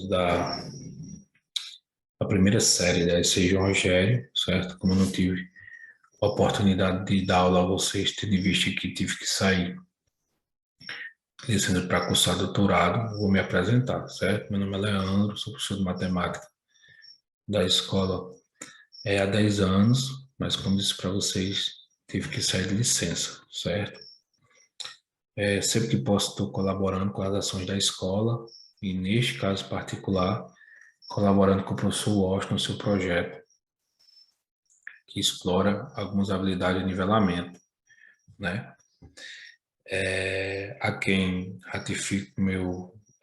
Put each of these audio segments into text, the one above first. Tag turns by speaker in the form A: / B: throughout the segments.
A: da primeira série da EC João Rogério, certo? Como eu não tive a oportunidade de dar aula a vocês, tendo em vista que tive que sair descendo para cursar doutorado, vou me apresentar, certo? Meu nome é Leandro, sou professor de matemática da escola há 10 anos, mas como disse para vocês, tive que sair de licença, certo? Sempre que posso, estou colaborando com as ações da escola, e neste caso particular, colaborando com o professor Washington no seu projeto, que explora algumas habilidades de nivelamento, né? A quem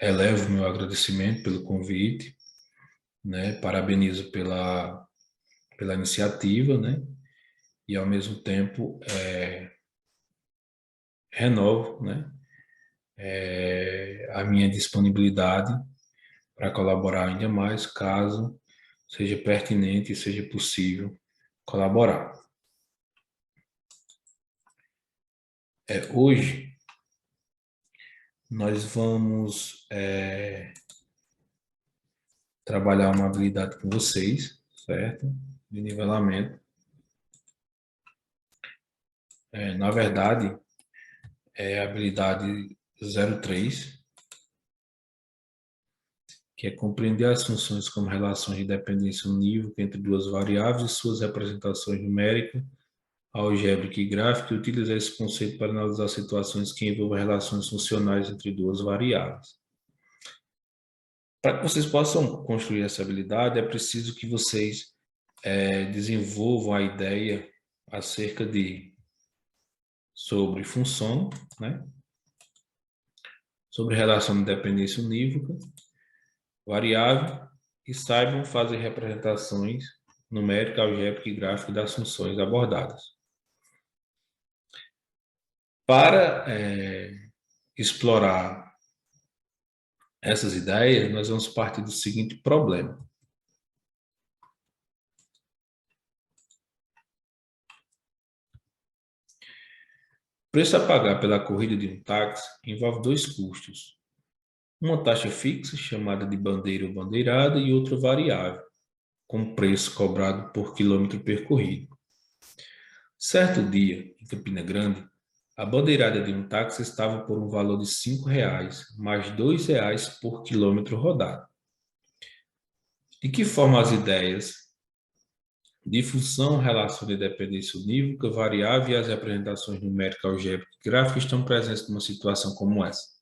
A: elevo meu agradecimento pelo convite, né? Parabenizo pela iniciativa, né? E ao mesmo tempo renovo, né? A minha disponibilidade para colaborar ainda mais, caso seja pertinente e seja possível colaborar. Hoje nós vamos trabalhar uma habilidade com vocês, certo? De nivelamento. Na verdade, é a habilidade 03, que é compreender as funções como relações de dependência unívoca entre duas variáveis e suas representações numéricas, algébrica e gráfica, e utilizar esse conceito para analisar situações que envolvam relações funcionais entre duas variáveis. Para que vocês possam construir essa habilidade, é preciso que vocês desenvolvam a ideia acerca sobre função, né? Sobre relação de dependência unívoca, variável, e saibam fazer representações numérica, algébrica e gráfica das funções abordadas. Para explorar essas ideias, nós vamos partir do seguinte problema. O preço a pagar pela corrida de um táxi envolve dois custos. Uma taxa fixa, chamada de bandeira ou bandeirada, e outra variável, com preço cobrado por quilômetro percorrido. Certo dia, em Campina Grande, a bandeirada de um táxi estava por um valor de R$5, mais R$2 por quilômetro rodado. De que forma as ideias de função, relação de dependência unívoca, variável e as representações numéricas, algébricas e gráficas estão presentes numa situação como essa?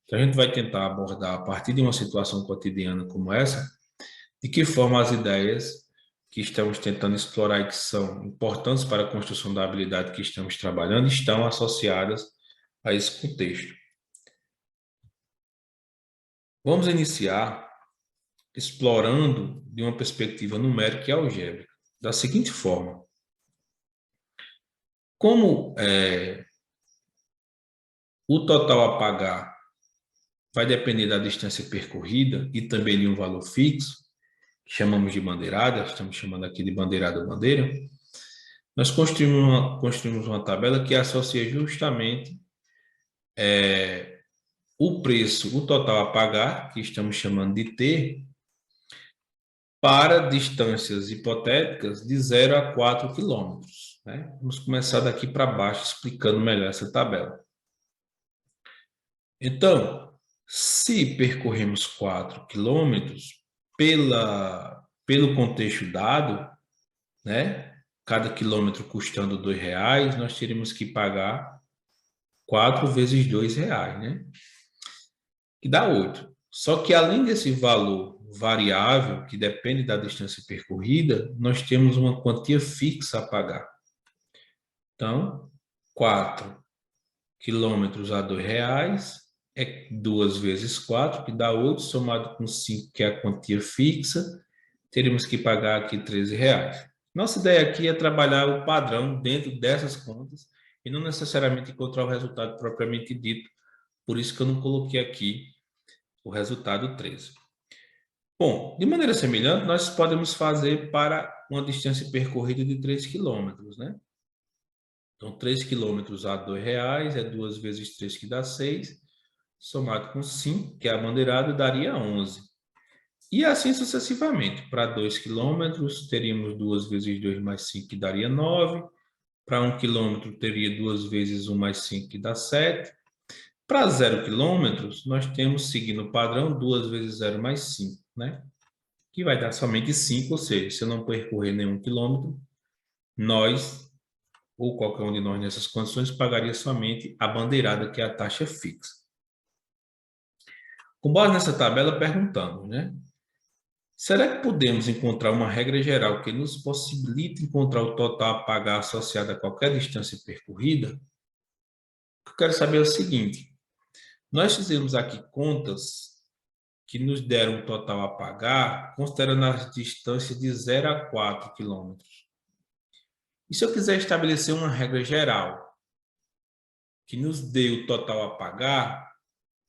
A: Então, a gente vai tentar abordar, a partir de uma situação cotidiana como essa, de que forma as ideias que estamos tentando explorar e que são importantes para a construção da habilidade que estamos trabalhando estão associadas a esse contexto. Vamos iniciar explorando de uma perspectiva numérica e algébrica, da seguinte forma. Como o total a pagar vai depender da distância percorrida e também de um valor fixo, que chamamos de bandeirada, estamos chamando aqui de bandeirada ou bandeira, nós construímos uma tabela que associa justamente o preço, o total a pagar, que estamos chamando de T, para distâncias hipotéticas de 0 a 4 quilômetros. Né? Vamos começar daqui para baixo explicando melhor essa tabela. Então, se percorremos 4 quilômetros pelo contexto dado, né? Cada quilômetro custando R$2, nós teríamos que pagar 4 vezes R$2, né? Que dá 8. Só que além desse valor variável, que depende da distância percorrida, nós temos uma quantia fixa a pagar. Então, 4 quilômetros a R$2 é 2 vezes 4, que dá 8, somado com 5, que é a quantia fixa, teríamos que pagar aqui R$13. Nossa ideia aqui é trabalhar o padrão dentro dessas contas e não necessariamente encontrar o resultado propriamente dito, por isso que eu não coloquei aqui o resultado 13. Bom, de maneira semelhante, nós podemos fazer para uma distância percorrida de 3 quilômetros, né? Então, 3 quilômetros a R$2 é 2 vezes 3, que dá 6, somado com 5, que é a bandeirada, daria 11. E assim sucessivamente. Para 2 quilômetros, teríamos 2 vezes 2 mais 5, que daria 9. Para 1 quilômetro, teria 2 vezes 1 mais 5, que dá 7. Para 0 quilômetros, nós temos, seguindo o padrão, 2 vezes 0 mais 5, né? Que vai dar somente 5, ou seja, se eu não percorrer nenhum quilômetro, nós, ou qualquer um de nós nessas condições, pagaria somente a bandeirada, que é a taxa fixa. Com base nessa tabela, perguntamos, né? Será que podemos encontrar uma regra geral que nos possibilite encontrar o total a pagar associado a qualquer distância percorrida? O que eu quero saber é o seguinte: nós fizemos aqui contas que nos deram um total a pagar, considerando as distâncias de 0 a 4 quilômetros. E se eu quiser estabelecer uma regra geral que nos dê o total a pagar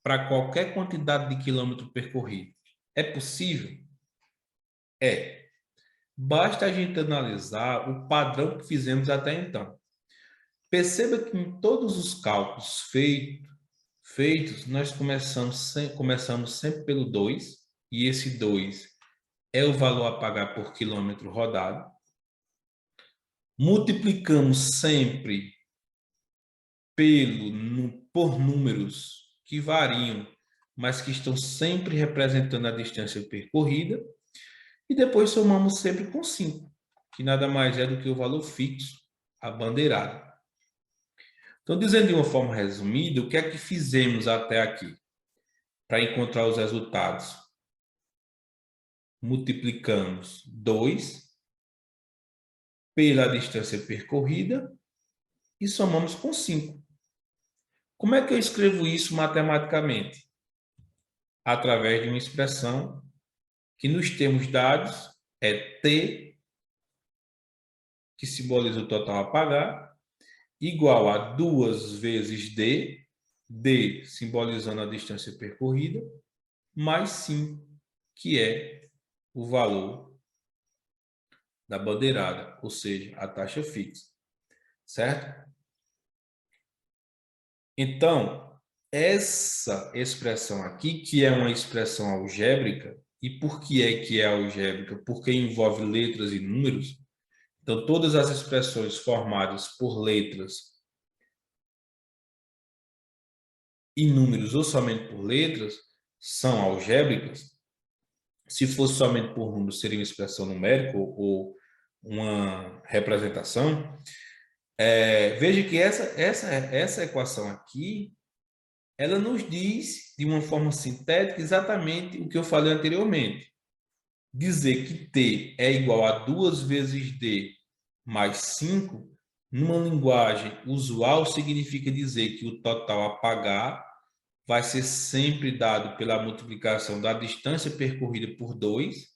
A: para qualquer quantidade de quilômetro percorrido, é possível? É. Basta a gente analisar o padrão que fizemos até então. Perceba que em todos os cálculos feitos, nós começamos sempre pelo 2, e esse 2 é o valor a pagar por quilômetro rodado. Multiplicamos sempre por números que variam, mas que estão sempre representando a distância percorrida. E depois somamos sempre com 5, que nada mais é do que o valor fixo, a bandeirada. Então, dizendo de uma forma resumida, o que é que fizemos até aqui para encontrar os resultados? Multiplicamos 2 pela distância percorrida e somamos com 5. Como é que eu escrevo isso matematicamente? Através de uma expressão que nos termos dados é T, que simboliza o total a pagar, igual a 2 vezes D simbolizando a distância percorrida, mais 5, que é o valor da bandeirada, ou seja, a taxa fixa, certo? Então, essa expressão aqui, que é uma expressão algébrica, e por que é algébrica? Porque envolve letras e números. Então, todas as expressões formadas por letras e números ou somente por letras são algébricas. Se fosse somente por números, seria uma expressão numérica ou uma representação. Veja que essa equação aqui, ela nos diz, de uma forma sintética, exatamente o que eu falei anteriormente. Dizer que T é igual a 2 vezes D mais 5, numa linguagem usual, significa dizer que o total a pagar vai ser sempre dado pela multiplicação da distância percorrida por 2,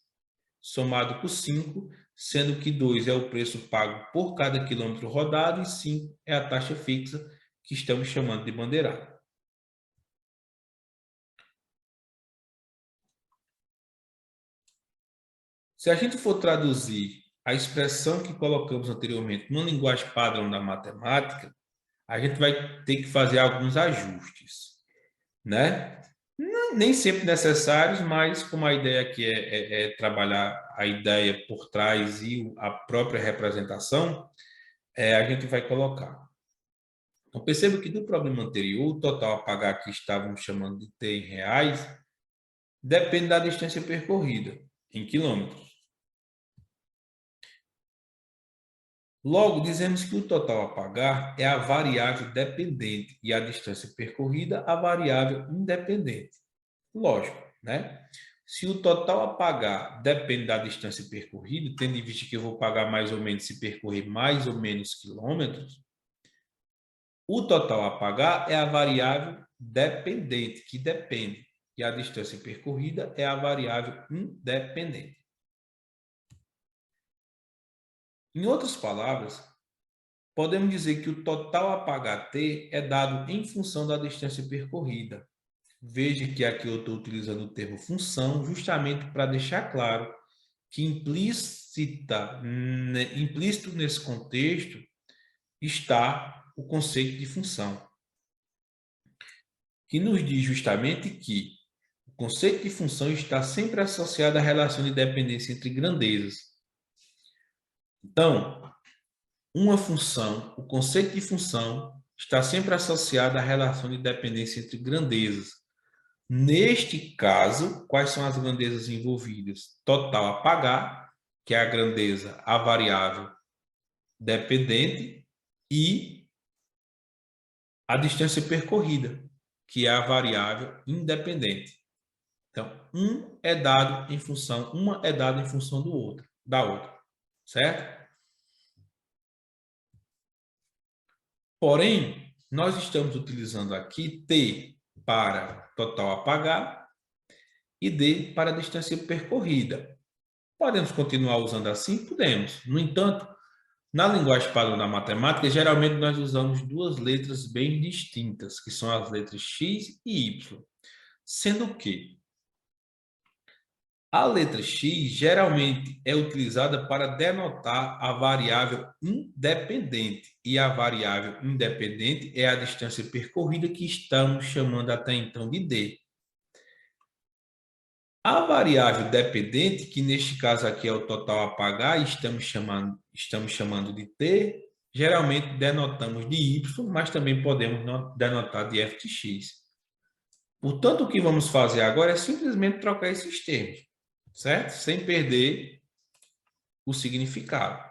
A: somado por 5, sendo que 2 é o preço pago por cada quilômetro rodado e 5 é a taxa fixa, que estamos chamando de bandeirada. Se a gente for traduzir a expressão que colocamos anteriormente numa linguagem padrão da matemática, a gente vai ter que fazer alguns ajustes, né? Nem sempre necessários, mas como a ideia aqui é trabalhar a ideia por trás e a própria representação, a gente vai colocar. Então, perceba que do problema anterior, o total a pagar que estávamos chamando de T em reais, depende da distância percorrida, em quilômetros. Logo, dizemos que o total a pagar é a variável dependente e a distância percorrida a variável independente. Lógico, né? Se o total a pagar depende da distância percorrida, tendo em vista que eu vou pagar mais ou menos se percorrer mais ou menos quilômetros, o total a pagar é a variável dependente, que depende, e a distância percorrida é a variável independente. Em outras palavras, podemos dizer que o total a pagar T é dado em função da distância percorrida. Veja que aqui eu estou utilizando o termo função justamente para deixar claro que implícito nesse contexto está o conceito de função, que nos diz justamente que conceito de função está sempre associado à relação de dependência entre grandezas. Então, uma função, o conceito de função está sempre associado à relação de dependência entre grandezas. Neste caso, quais são as grandezas envolvidas? Total a pagar, que é a grandeza, a variável dependente, e a distância percorrida, que é a variável independente. Então, uma é dado em função do outro, da outra, certo? Porém, nós estamos utilizando aqui T para total a pagar e D para a distância percorrida. Podemos continuar usando assim? Podemos. No entanto, na linguagem padrão da matemática, geralmente nós usamos duas letras bem distintas, que são as letras X e Y. Sendo que a letra X geralmente é utilizada para denotar a variável independente. E a variável independente é a distância percorrida que estamos chamando até então de D. A variável dependente, que neste caso aqui é o total a pagar, estamos chamando de T, geralmente denotamos de Y, mas também podemos denotar de f de x. Portanto, o que vamos fazer agora é simplesmente trocar esses termos, certo? Sem perder o significado.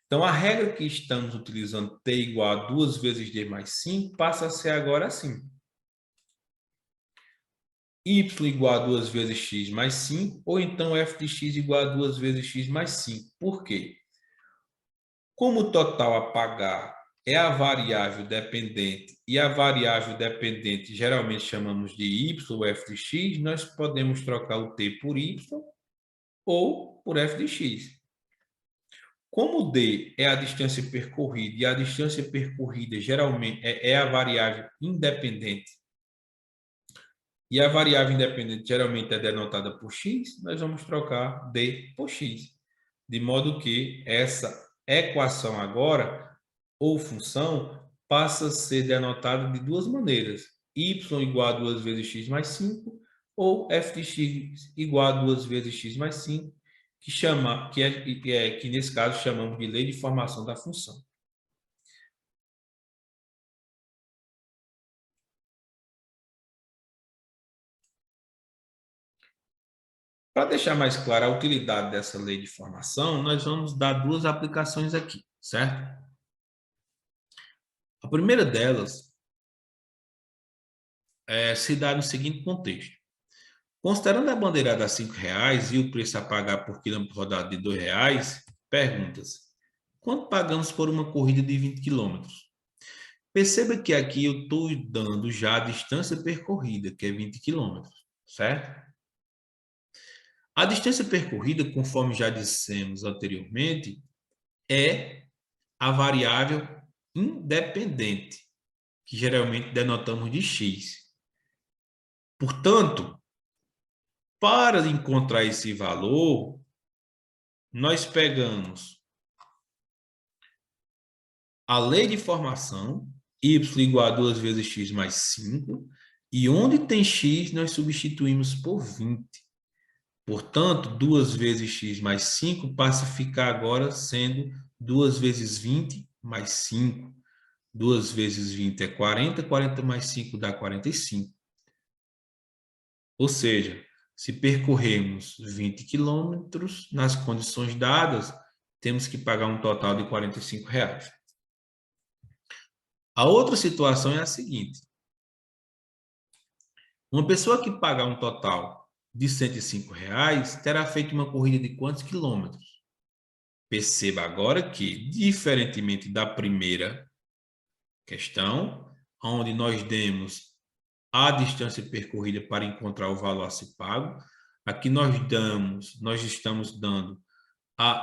A: Então, a regra que estamos utilizando, T igual a 2 vezes D mais 5, passa a ser agora assim. Y igual a 2 vezes x mais 5, ou então f de x igual a 2 vezes x mais 5. Por quê? Como o total a pagar é a variável dependente, e a variável dependente geralmente chamamos de y ou f de x, nós podemos trocar o t por y ou por f de x. Como d é a distância percorrida, e a distância percorrida geralmente é a variável independente, e a variável independente geralmente é denotada por x, nós vamos trocar d por x. De modo que essa equação agora, ou função, passa a ser denotada de duas maneiras. Y igual a 2 vezes x mais 5, ou f de x igual a 2 vezes x mais 5, que nesse caso chamamos de lei de formação da função. Para deixar mais clara a utilidade dessa lei de formação, nós vamos dar duas aplicações aqui, certo? A primeira delas se dá no seguinte contexto. Considerando a bandeirada a R$5 e o preço a pagar por quilômetro rodado de R$2, pergunta-se: quanto pagamos por uma corrida de 20 quilômetros? Perceba que aqui eu estou dando já a distância percorrida, que é 20 quilômetros, certo? A distância percorrida, conforme já dissemos anteriormente, é a variável independente, que geralmente denotamos de x. Portanto, para encontrar esse valor, nós pegamos a lei de formação, y igual a 2 vezes x mais 5, e onde tem x, nós substituímos por 20. Portanto, 2 vezes x mais 5 passa a ficar agora sendo 2 vezes 20 mais 5. 2 vezes 20 é 40, 40 mais 5 dá 45. Ou seja, se percorrermos 20 quilômetros, nas condições dadas, temos que pagar um total de R$45. A outra situação é a seguinte. Uma pessoa que pagar um total de R$105 terá feito uma corrida de quantos quilômetros? Perceba agora que, diferentemente da primeira questão, onde nós demos a distância percorrida para encontrar o valor a ser pago, aqui nós estamos dando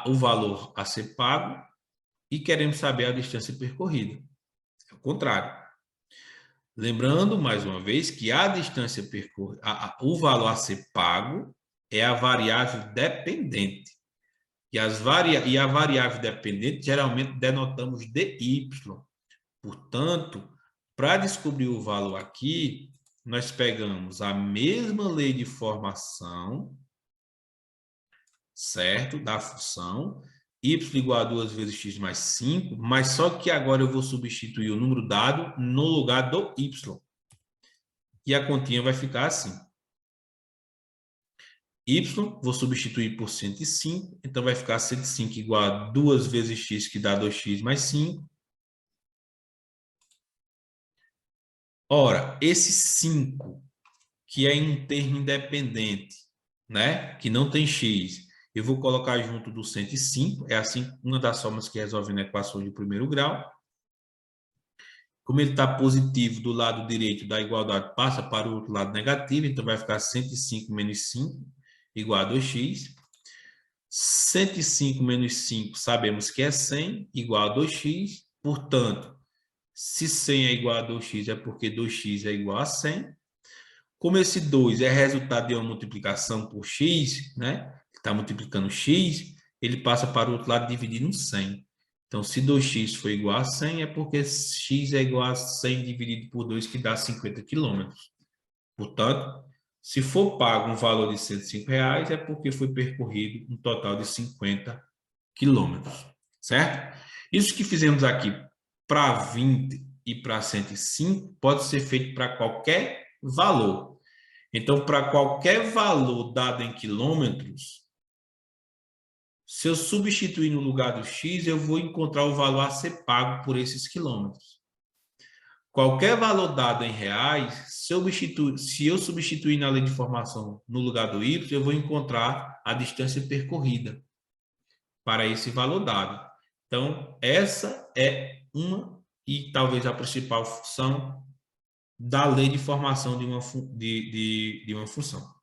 A: o valor a ser pago e queremos saber a distância percorrida. É o contrário. Lembrando, mais uma vez, que a distância percorrida, o valor a ser pago é a variável dependente. E a variável dependente geralmente denotamos de y. Portanto, para descobrir o valor aqui, nós pegamos a mesma lei de formação, certo? Da função, y igual a 2 vezes x mais 5, mas só que agora eu vou substituir o número dado no lugar do y. E a continha vai ficar assim. Y, vou substituir por 105, então vai ficar 105 igual a 2 vezes x, que dá 2x mais 5. Ora, esse 5, que é em um termo independente, né? Que não tem x, eu vou colocar junto do 105, é assim uma das formas que resolve na equação de primeiro grau. Como ele está positivo do lado direito da igualdade, passa para o outro lado negativo, então vai ficar 105 menos 5 igual a 2x. 105 menos 5 sabemos que é 100, igual a 2x. Portanto, se 100 é igual a 2x, é porque 2x é igual a 100. Como esse 2 é resultado de uma multiplicação por x, né? Está multiplicando x, ele passa para o outro lado dividindo 100. Então, se 2x for igual a 100, é porque x é igual a 100 dividido por 2, que dá 50 km. Portanto, se for pago um valor de R$105, é porque foi percorrido um total de 50 quilômetros, certo? Isso que fizemos aqui para 20 e para 105 pode ser feito para qualquer valor. Então, para qualquer valor dado em quilômetros, se eu substituir no lugar do x, eu vou encontrar o valor a ser pago por esses quilômetros. Qualquer valor dado em reais, se eu substituir na lei de formação no lugar do y, eu vou encontrar a distância percorrida para esse valor dado. Então, essa é uma e talvez a principal função da lei de formação de uma função.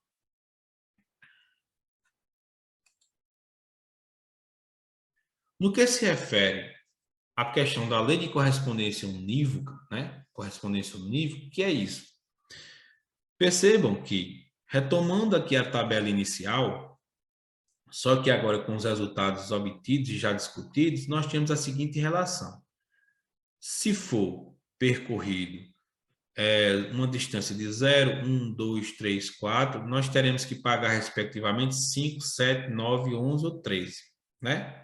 A: No que se refere à questão da lei de correspondência unívoca, né? Correspondência unívoca, que é isso? Percebam que, retomando aqui a tabela inicial, só que agora com os resultados obtidos e já discutidos, nós temos a seguinte relação. Se for percorrido uma distância de 0, 1, 2, 3, 4, nós teremos que pagar, respectivamente, 5, 7, 9, 11 ou 13, né?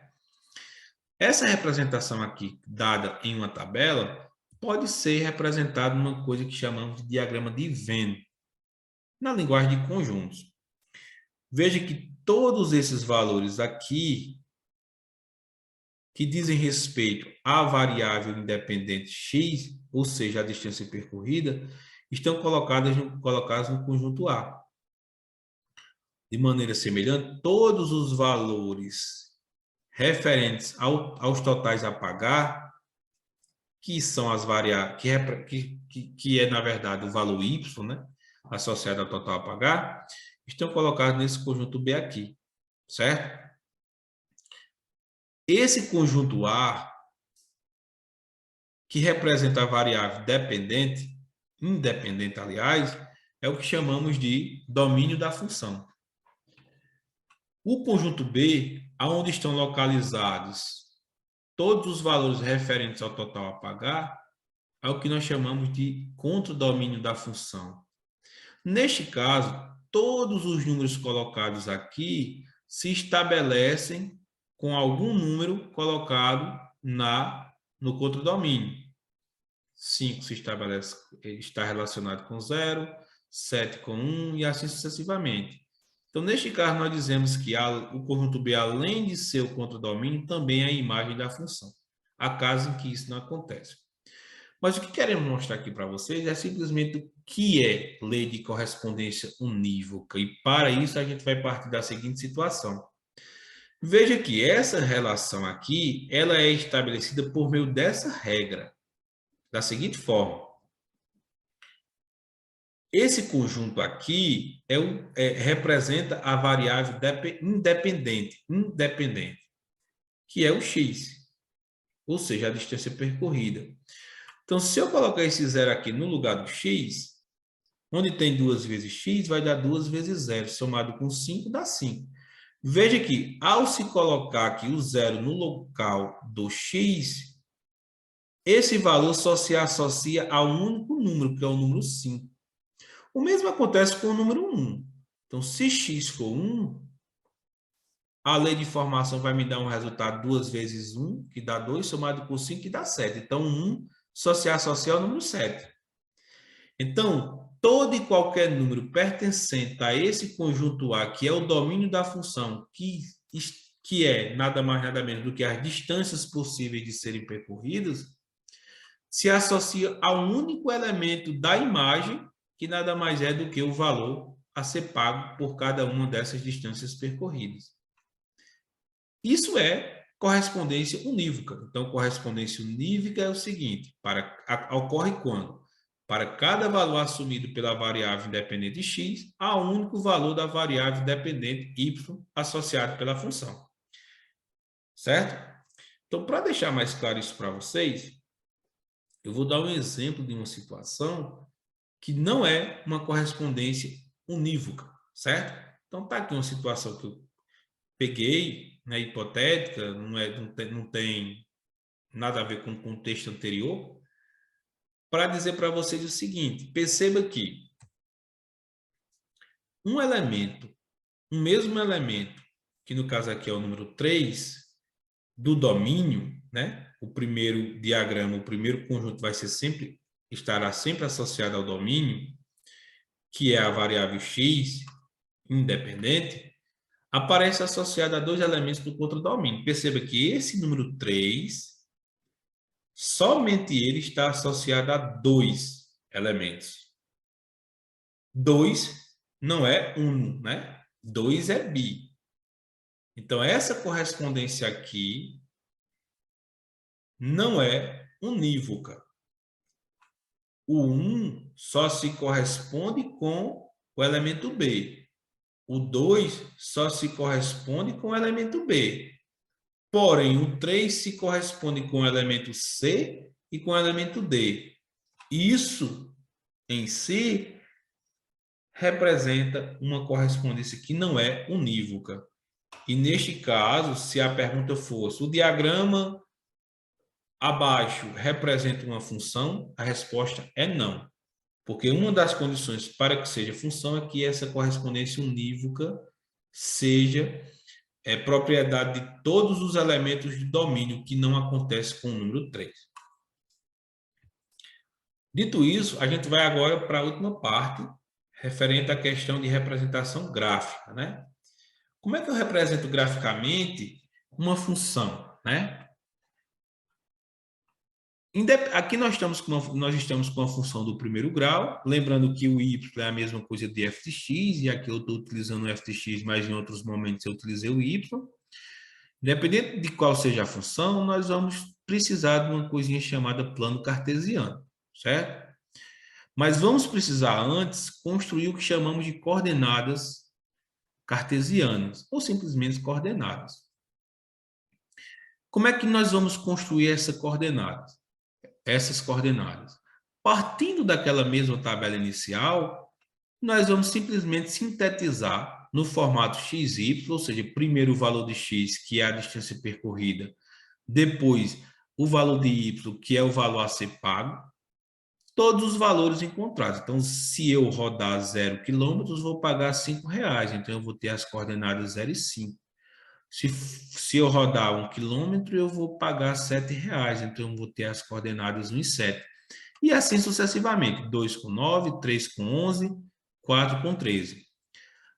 A: Essa representação aqui, dada em uma tabela, pode ser representada numa coisa que chamamos de diagrama de Venn, na linguagem de conjuntos. Veja que todos esses valores aqui, que dizem respeito à variável independente x, ou seja, a distância percorrida, estão colocados no conjunto A. De maneira semelhante, todos os valores referentes aos totais a pagar, que são as variáveis, que é, na verdade, o valor y, né, associado ao total a pagar, estão colocados nesse conjunto B aqui, certo? Esse conjunto A, que representa a variável dependente, independente, aliás, é o que chamamos de domínio da função. O conjunto B, onde estão localizados todos os valores referentes ao total a pagar, é o que nós chamamos de contradomínio da função. Neste caso, todos os números colocados aqui se estabelecem com algum número colocado no contradomínio. 5 se estabelece, está relacionado com 0, 7 com 1 e assim sucessivamente. Então, neste caso, nós dizemos que o conjunto B, além de ser o contradomínio, também é a imagem da função. Há casos em que isso não acontece. Mas o que queremos mostrar aqui para vocês é simplesmente o que é lei de correspondência unívoca. E para isso, a gente vai partir da seguinte situação. Veja que essa relação aqui, ela é estabelecida por meio dessa regra. Da seguinte forma. Esse conjunto aqui representa a variável independente, que é o x, ou seja, a distância percorrida. Então, se eu colocar esse zero aqui no lugar do x, onde tem 2 vezes x, vai dar 2 vezes 0, somado com 5, dá 5. Veja que, ao se colocar aqui o zero no local do x, esse valor só se associa a um único número, que é o número 5. O mesmo acontece com o número 1. Então, se x for 1, a lei de formação vai me dar um resultado 2 vezes 1, que dá 2, somado com 5, que dá 7. Então, 1 só se associa ao número 7. Então, todo e qualquer número pertencente a esse conjunto A, que é o domínio da função, que é nada mais nada menos do que as distâncias possíveis de serem percorridas, se associa ao único elemento da imagem, que nada mais é do que o valor a ser pago por cada uma dessas distâncias percorridas. Isso é correspondência unívoca. Então, correspondência unívoca é o seguinte: ocorre quando? Para cada valor assumido pela variável independente x, há um único valor da variável dependente y associado pela função. Certo? Então, para deixar mais claro isso para vocês, eu vou dar um exemplo de uma situação que não é uma correspondência unívoca, certo? Então, tá aqui uma situação que eu peguei, né, hipotética, não tem nada a ver com o contexto anterior, para dizer para vocês o seguinte: perceba que um mesmo elemento, que no caso aqui é o número 3, do domínio, né? O primeiro diagrama, o primeiro conjunto estará sempre associado ao domínio, que é a variável x independente, aparece associado a dois elementos do contradomínio. Perceba que esse número 3, somente ele está associado a dois elementos. 2 não é 1, né? 2 é bi. Então, essa correspondência aqui não é unívoca. O 1 só se corresponde com o elemento B. O 2 só se corresponde com o elemento B. Porém, o 3 se corresponde com o elemento C e com o elemento D. Isso, em si, representa uma correspondência que não é unívoca. E, neste caso, se a pergunta fosse: o diagrama abaixo representa uma função? A resposta é não. Porque uma das condições para que seja função é que essa correspondência unívoca seja propriedade de todos os elementos de domínio, que não acontece com o número 3. Dito isso, a gente vai agora para a última parte, referente à questão de representação gráfica, né? Como é que eu represento graficamente uma função, né? Aqui nós estamos com a função do primeiro grau, lembrando que o y é a mesma coisa de f de x, e aqui eu estou utilizando o f de x, mas em outros momentos eu utilizei o y. Independente de qual seja a função, nós vamos precisar de uma coisinha chamada plano cartesiano, certo? Mas vamos precisar antes construir o que chamamos de coordenadas cartesianas, ou simplesmente coordenadas. Como é que nós vamos construir essas coordenadas? Partindo daquela mesma tabela inicial, nós vamos simplesmente sintetizar no formato XY, ou seja, primeiro o valor de x, que é a distância percorrida, depois o valor de y, que é o valor a ser pago, todos os valores encontrados. Então, se eu rodar 0 km, vou pagar R$5. Então, eu vou ter as coordenadas 0 e 5. Se eu rodar 1 km, eu vou pagar R$7. Então, eu vou ter as coordenadas 1 e 7. E assim sucessivamente. 2 com 9, 3 com 11, 4 com 13.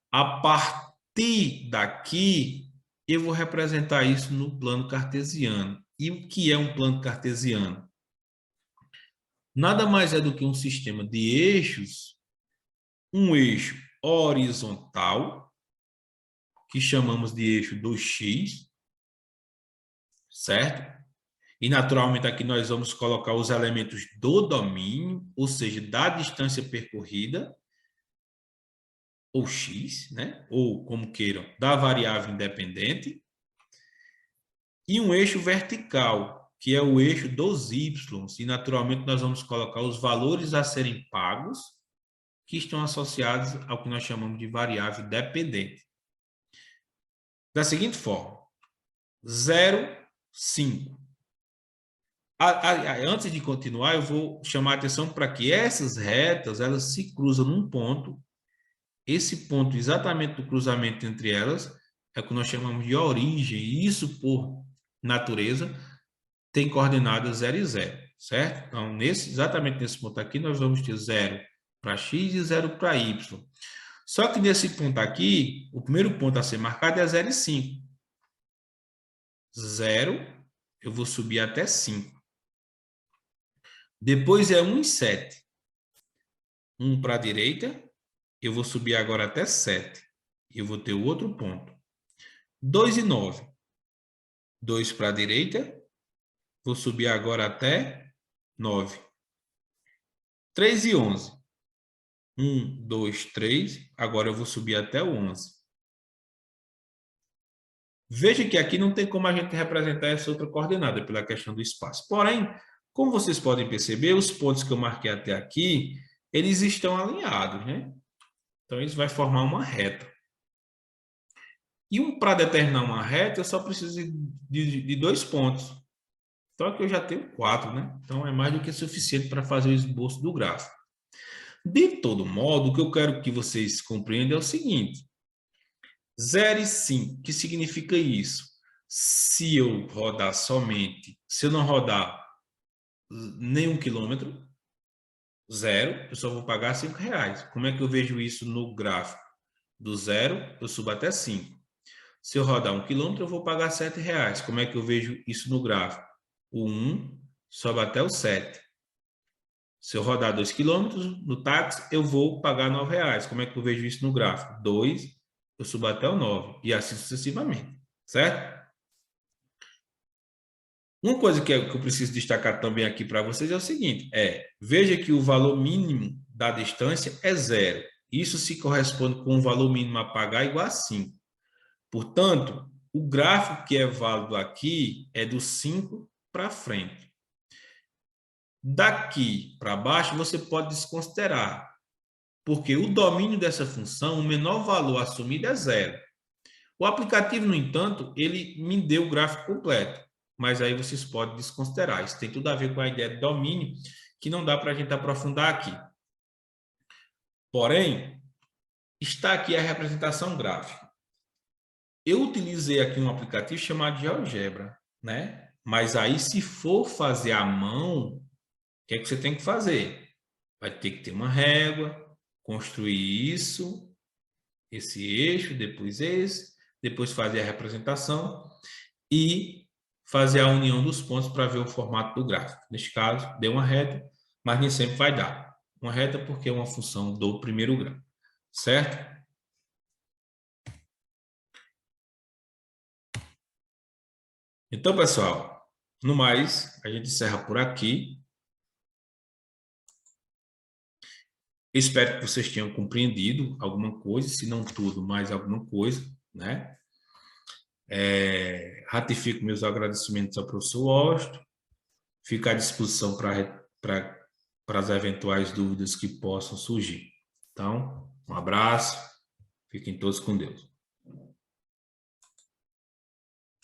A: A partir daqui, eu vou representar isso no plano cartesiano. E o que é um plano cartesiano? Nada mais é do que um sistema de eixos, um eixo horizontal, que chamamos de eixo 2x, certo? E, naturalmente, aqui nós vamos colocar os elementos do domínio, ou seja, da distância percorrida, ou x, né? Ou, como queiram, da variável independente. E um eixo vertical, que é o eixo dos y. E, naturalmente, nós vamos colocar os valores a serem pagos, que estão associados ao que nós chamamos de variável dependente. Da seguinte forma: 0, 5. Antes de continuar, eu vou chamar a atenção para que essas retas, elas se cruzam num ponto. Esse ponto, exatamente do cruzamento entre elas, é o que nós chamamos de origem. E isso, por natureza, tem coordenadas 0 e 0, certo? Então, exatamente nesse ponto aqui, nós vamos ter 0 para x e 0 para y. Só que nesse ponto aqui, o primeiro ponto a ser marcado é 0 e 5. 0, eu vou subir até 5. Depois é 1 e 7. 1 para a direita, eu vou subir agora até 7. Eu vou ter o outro ponto. 2 e 9. 2 para a direita, vou subir agora até 9. 3 e 11. 1, 2, 3. Agora eu vou subir até o 11. Veja que aqui não tem como a gente representar essa outra coordenada pela questão do espaço. Porém, como vocês podem perceber, os pontos que eu marquei até aqui, eles estão alinhados, né? Então, isso vai formar uma reta. E para determinar uma reta, eu só preciso de 2 pontos. Então, aqui eu já tenho 4, né? Então, é mais do que suficiente para fazer o esboço do gráfico. De todo modo, o que eu quero que vocês compreendam é o seguinte. 0 e 5, o que significa isso? Se eu rodar somente, se eu não rodar nenhum quilômetro, 0, eu só vou pagar R$5. Como é que eu vejo isso no gráfico? Do 0, eu subo até 5. Se eu rodar 1 quilômetro, eu vou pagar R$7. Como é que eu vejo isso no gráfico? O 1 sobe até o 7. Se eu rodar 2 quilômetros no táxi, eu vou pagar R$9. Como é que eu vejo isso no gráfico? 2, eu subo até o 9. E assim sucessivamente. Certo? Uma coisa que eu preciso destacar também aqui para vocês é o seguinte. Veja que o valor mínimo da distância é 0. Isso se corresponde com o valor mínimo a pagar igual a 5. Portanto, o gráfico que é válido aqui é do 5 para frente. Daqui para baixo, você pode desconsiderar, porque o domínio dessa função, o menor valor assumido é 0. O aplicativo, no entanto, ele me deu o gráfico completo, mas aí vocês podem desconsiderar. Isso tem tudo a ver com a ideia de domínio, que não dá para a gente aprofundar aqui. Porém, está aqui a representação gráfica. Eu utilizei aqui um aplicativo chamado GeoGebra, né? Mas aí, se for fazer à mão, o que é que você tem que fazer? Vai ter que ter uma régua, construir isso, esse eixo, depois esse, depois fazer a representação e fazer a união dos pontos para ver o formato do gráfico. Neste caso, deu uma reta, mas nem sempre vai dar. Uma reta porque é uma função do primeiro grau, certo? Então, pessoal, no mais, a gente encerra por aqui. Espero que vocês tenham compreendido alguma coisa, se não tudo, mais alguma coisa, né? Ratifico meus agradecimentos ao professor Washington. Fico à disposição para as eventuais dúvidas que possam surgir. Então, um abraço, fiquem todos com Deus.